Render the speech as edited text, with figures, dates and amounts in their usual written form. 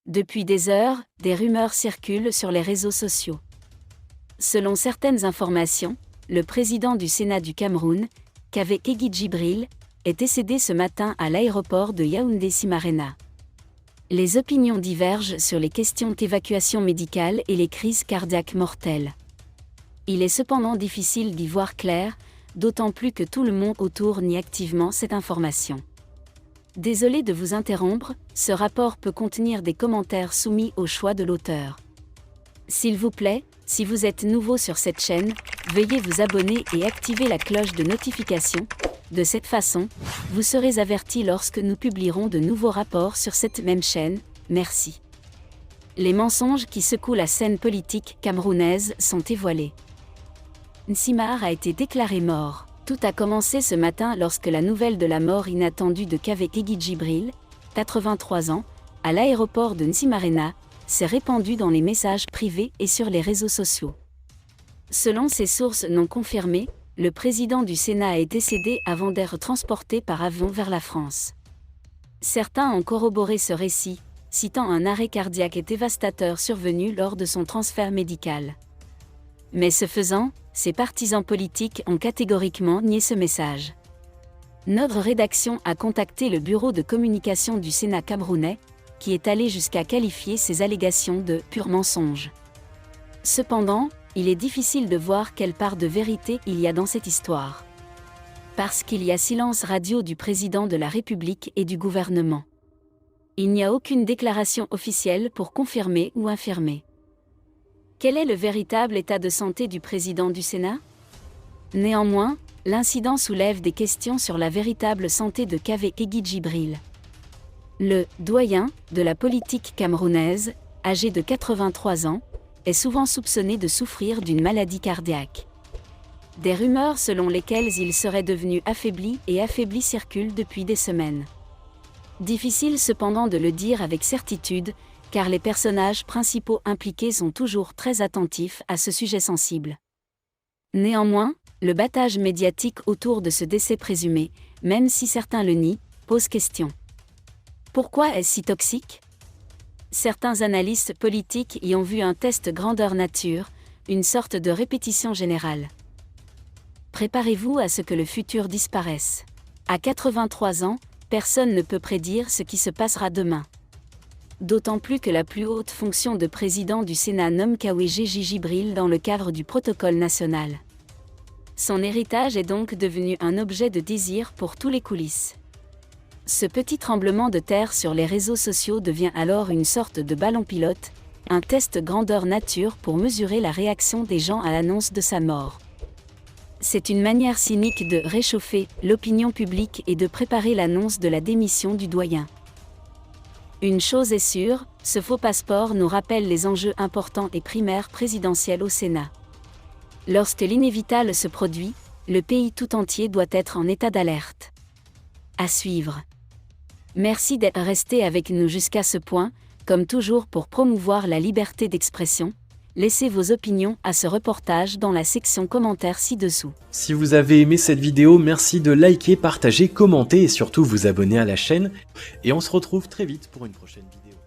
Depuis des heures, des rumeurs circulent sur les réseaux sociaux. Selon certaines informations, le président du Sénat du Cameroun, Kaveh Djibril, est décédé ce matin à l'aéroport de Yaoundé-Simarena. Les opinions divergent sur les questions d'évacuation médicale et les crises cardiaques mortelles. Il est cependant difficile d'y voir clair, d'autant plus que tout le monde autour nie activement cette information. Désolé de vous interrompre, ce rapport peut contenir des commentaires soumis au choix de l'auteur. S'il vous plaît, si vous êtes nouveau sur cette chaîne, veuillez vous abonner et activer la cloche de notification. De cette façon, vous serez averti lorsque nous publierons de nouveaux rapports sur cette même chaîne. Merci. Les mensonges qui secouent la scène politique camerounaise sont dévoilés. Nsimar a été déclaré mort. Tout a commencé ce matin lorsque la nouvelle de la mort inattendue de Kaveh Djibril, 83 ans, à l'aéroport de Nsimarena, s'est répandue dans les messages privés et sur les réseaux sociaux. Selon ces sources non confirmées, le président du Sénat est décédé avant d'être transporté par avion vers la France. Certains ont corroboré ce récit, citant un arrêt cardiaque et dévastateur survenu lors de son transfert médical. Mais ce faisant, ses partisans politiques ont catégoriquement nié ce message. Notre rédaction a contacté le bureau de communication du Sénat camerounais, qui est allé jusqu'à qualifier ces allégations de « pur mensonge ». Cependant, il est difficile de voir quelle part de vérité il y a dans cette histoire. Parce qu'il y a silence radio du président de la République et du gouvernement. Il n'y a aucune déclaration officielle pour confirmer ou infirmer. Quel est le véritable état de santé du président du Sénat? Néanmoins, l'incident soulève des questions sur la véritable santé de Kaveh Djibril. Le « doyen » de la politique camerounaise, âgé de 83 ans, est souvent soupçonné de souffrir d'une maladie cardiaque. Des rumeurs selon lesquelles il serait devenu affaibli circulent depuis des semaines. Difficile cependant de le dire avec certitude, car les personnages principaux impliqués sont toujours très attentifs à ce sujet sensible. Néanmoins, le battage médiatique autour de ce décès présumé, même si certains le nient, pose question. Pourquoi est-ce si toxique? Certains analystes politiques y ont vu un test grandeur nature, une sorte de répétition générale. Préparez-vous à ce que le futur disparaisse. À 83 ans, personne ne peut prédire ce qui se passera demain. D'autant plus que la plus haute fonction de président du Sénat nomme Kaveh Djibril dans le cadre du protocole national. Son héritage est donc devenu un objet de désir pour tous les coulisses. Ce petit tremblement de terre sur les réseaux sociaux devient alors une sorte de ballon pilote, un test grandeur nature pour mesurer la réaction des gens à l'annonce de sa mort. C'est une manière cynique de réchauffer l'opinion publique et de préparer l'annonce de la démission du doyen. Une chose est sûre, ce faux passeport nous rappelle les enjeux importants et primaires présidentiels au Sénat. Lorsque l'inévitable se produit, le pays tout entier doit être en état d'alerte. À suivre. Merci d'être resté avec nous jusqu'à ce point, comme toujours pour promouvoir la liberté d'expression. Laissez vos opinions à ce reportage dans la section commentaires ci-dessous. Si vous avez aimé cette vidéo, merci de liker, partager, commenter et surtout vous abonner à la chaîne. Et on se retrouve très vite pour une prochaine vidéo.